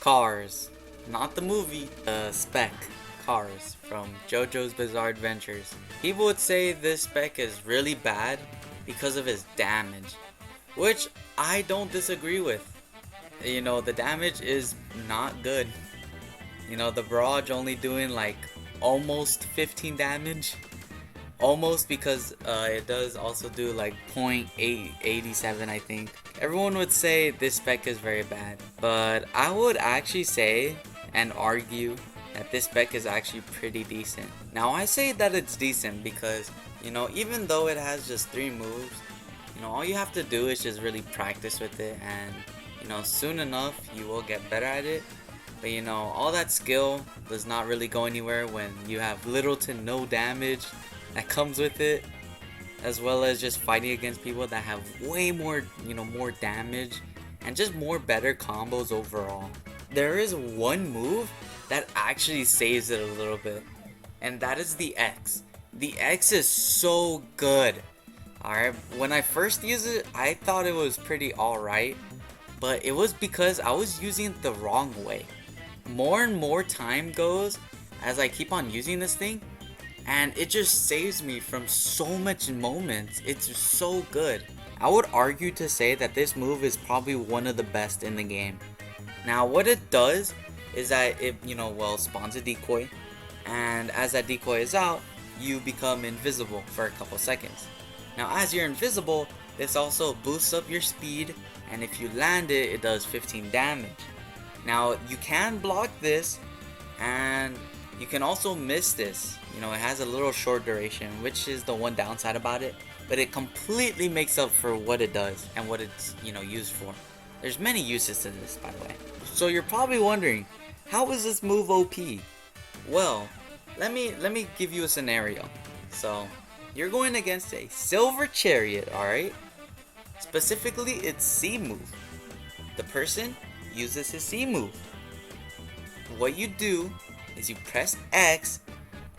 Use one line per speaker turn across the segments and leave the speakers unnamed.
KARS, not the movie, the Spec KARS from JoJo's Bizarre Adventures. People would say this Spec is really bad because of his damage, which I don't disagree with. You know, the damage is not good. You know, the barrage only doing like almost 15 damage. Almost, because it does also do like 0.887, I think. Everyone would say this spec is very bad, but I would actually say and argue that this spec is actually pretty decent. Now I say that it's decent because, you know, even though it has just 3 moves, you know, all you have to do is just really practice with it, and you know, soon enough you will get better at it. But you know, all that skill does not really go anywhere when you have little to no damage that comes with it, as well as just fighting against people that have way more, you know, more damage and just more better combos overall. There is one move that actually saves it a little bit, and that is the X. The X is so good. Alright, when I first used it, I thought it was pretty alright, but it was because I was using it the wrong way. More and more time goes as I keep on using this thing, and it just saves me from so much moments. It's so good. I would argue to say that this move is probably one of the best in the game. Now what it does is that it, you know, well, spawns a decoy, and as that decoy is out, you become invisible for a couple seconds. Now as you're invisible, this also boosts up your speed, and if you land it, it does 15 damage. Now you can block this, and you can also miss this. You know, it has a little short duration, which is the one downside about it, but it completely makes up for what it does and what it's, you know, used for. There's many uses to this, by the way. So you're probably wondering, how is this move OP? Well, let me give you a scenario. So you're going against a silver chariot, alright? Specifically its C move. The person uses his C move. What you do is you press X,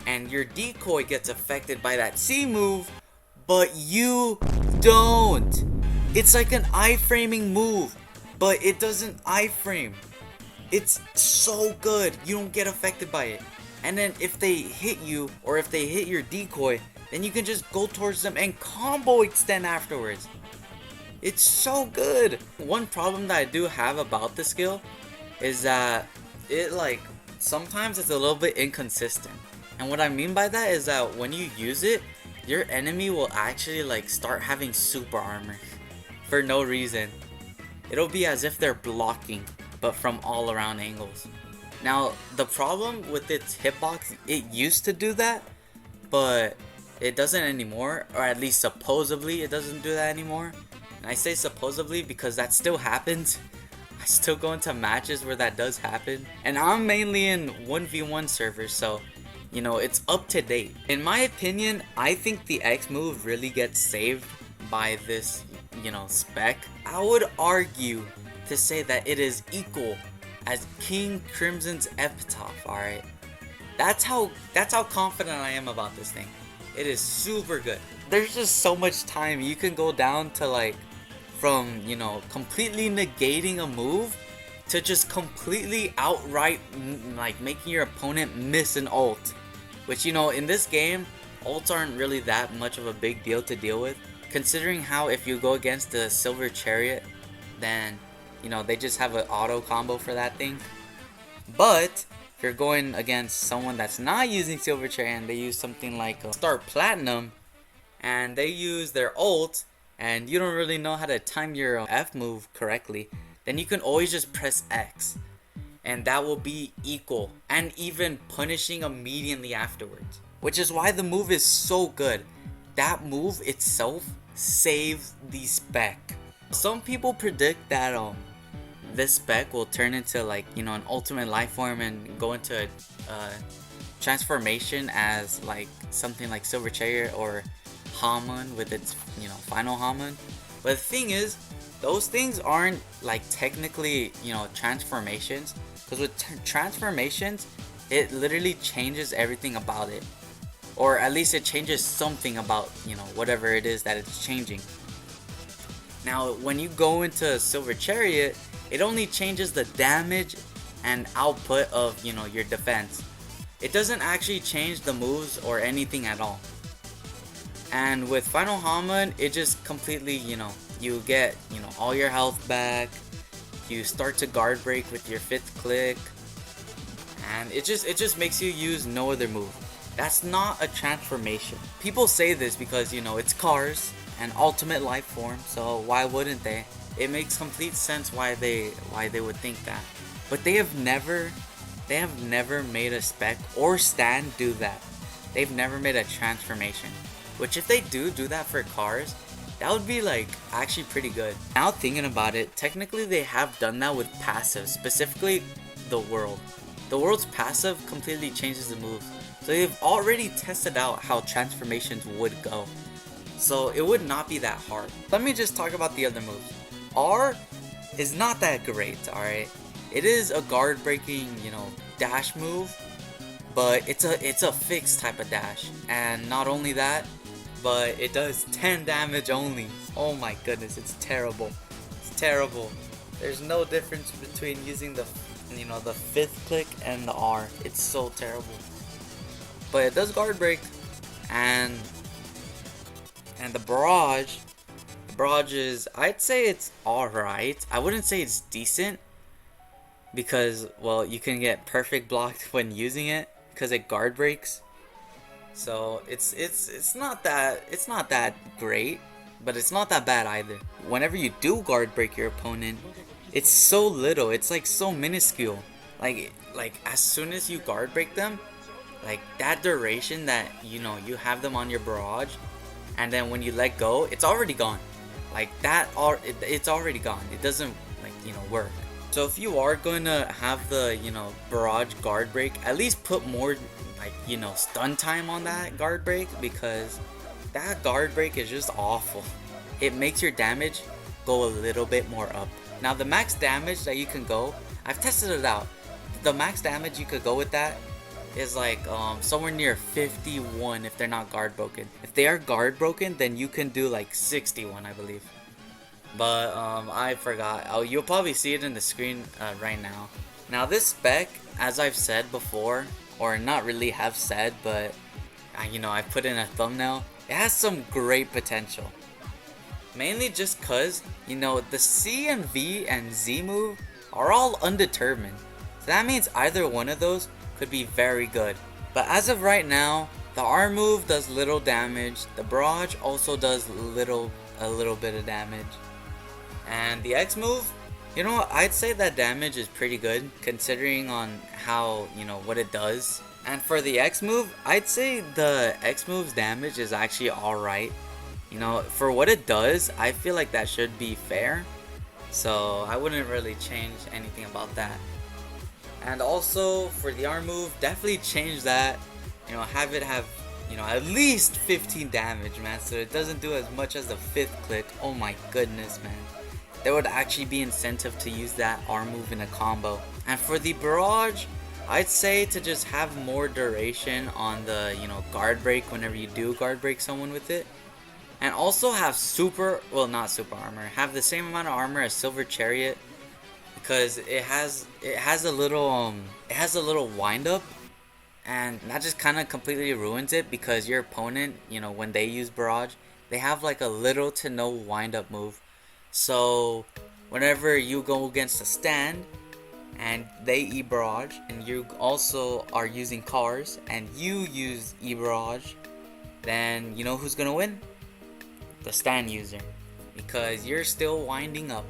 and your decoy gets affected by that C move, but you don't. It's like an iframing move, but it doesn't iframe. It's so good, you don't get affected by it. And then if they hit you, or if they hit your decoy, then you can just go towards them and combo extend afterwards. It's so good. One problem that I do have about the skill is that it, like, sometimes it's a little bit inconsistent. And what I mean by that is that when you use it, your enemy will actually like start having super armor for no reason. It'll be as if they're blocking, but from all around angles. Now the problem with its hitbox, it used to do that, but it doesn't anymore, or at least supposedly it doesn't do that anymore. And I say supposedly because that still happens. I still go into matches where that does happen, and I'm mainly in 1v1 servers, so you know, it's up to date. In my opinion, I think the X move really gets saved by this, you know, spec. I would argue to say that it is equal as King Crimson's epitaph, alright? That's how confident I am about this thing. It is super good. There's just so much time. You can go down to like, from, you know, completely negating a move to just completely outright like making your opponent miss an ult. Which, you know, in this game, ults aren't really that much of a big deal to deal with, considering how if you go against the silver chariot, then, you know, they just have an auto combo for that thing. But if you're going against someone that's not using silver chariot and they use something like Star Platinum, and they use their ult, and you don't really know how to time your F move correctly, then you can always just press X, and that will be equal and even punishing immediately afterwards. Which is why the move is so good. That move itself saves the spec. Some people predict that this spec will turn into like, you know, an ultimate life form and go into a transformation as like something like Silver Chariot or Hamon with its, you know, final Hamon. But the thing is, those things aren't like technically, you know, transformations, because with transformations it literally changes everything about it, or at least it changes something about, you know, whatever it is that it's changing. Now when you go into Silver Chariot, it only changes the damage and output of, you know, your defense. It doesn't actually change the moves or anything at all. And with Final Hamon, it just completely, you know, you get, you know, all your health back. You start to guard break with your 5th click, and it just makes you use no other move. That's not a transformation. People say this because, you know, it's KARS, an ultimate life form, so why wouldn't they? It makes complete sense why they would think that. But they have never made a Spec or Stan do that. They've never made a transformation. Which if they do that for KARS, that would be like actually pretty good. Now thinking about it, technically they have done that with passive, specifically the world. The world's passive completely changes the moves. So they've already tested out how transformations would go. So it would not be that hard. Let me just talk about the other moves. R is not that great, alright? It is a guard breaking, you know, dash move, but it's a fixed type of dash. And not only that, but it does 10 damage only. Oh my goodness, it's terrible. It's terrible. There's no difference between using the, you know, the 5th click and the R. It's so terrible. But it does guard break, and the barrage is, I'd say it's alright. I wouldn't say it's decent because, well, you can get perfect blocked when using it because it guard breaks. So it's not that great, but it's not that bad either. Whenever you do guard break your opponent, it's so little. It's like so minuscule. Like as soon as you guard break them, like that duration that, you know, you have them on your barrage, and then when you let go, it's already gone. Like that, it's already gone. It doesn't, like, you know, work. So if you are going to have the, you know, barrage guard break, at least put more, like, you know, stun time on that guard break, because that guard break is just awful. It makes your damage go a little bit more up. Now the max damage that you can go, I've tested it out. The max damage you could go with that is like somewhere near 51 if they're not guard broken. If they are guard broken, then you can do like 61, I believe. But I forgot. Oh, you'll probably see it in the screen right now. Now this Spec, as I've said before, or not really have said, but you know, I put in a thumbnail, it has some great potential. Mainly just cause, you know, the C and V and Z move are all undetermined. So that means either one of those could be very good. But as of right now, the R move does little damage, the barrage also does a little bit of damage. And the X move, you know, I'd say that damage is pretty good considering on how, you know, what it does. And for the X move, I'd say the X move's damage is actually alright. You know, for what it does, I feel like that should be fair. So I wouldn't really change anything about that. And also for the R move, definitely change that. You know, have it have, you know, at least 15 damage, man. So it doesn't do as much as the 5th click. Oh my goodness, man. There would actually be incentive to use that R move in a combo. And for the barrage, I'd say to just have more duration on the, you know, guard break whenever you do guard break someone with it. And also have not super armor, have the same amount of armor as Silver Chariot, because it has a little wind up, and that just kind of completely ruins it, because your opponent, you know, when they use barrage, they have like a little to no wind up move. So whenever you go against a stand and they e-barrage, and you also are using KARS and you use e-barrage, then you know who's gonna win? The stand user, because you're still winding up.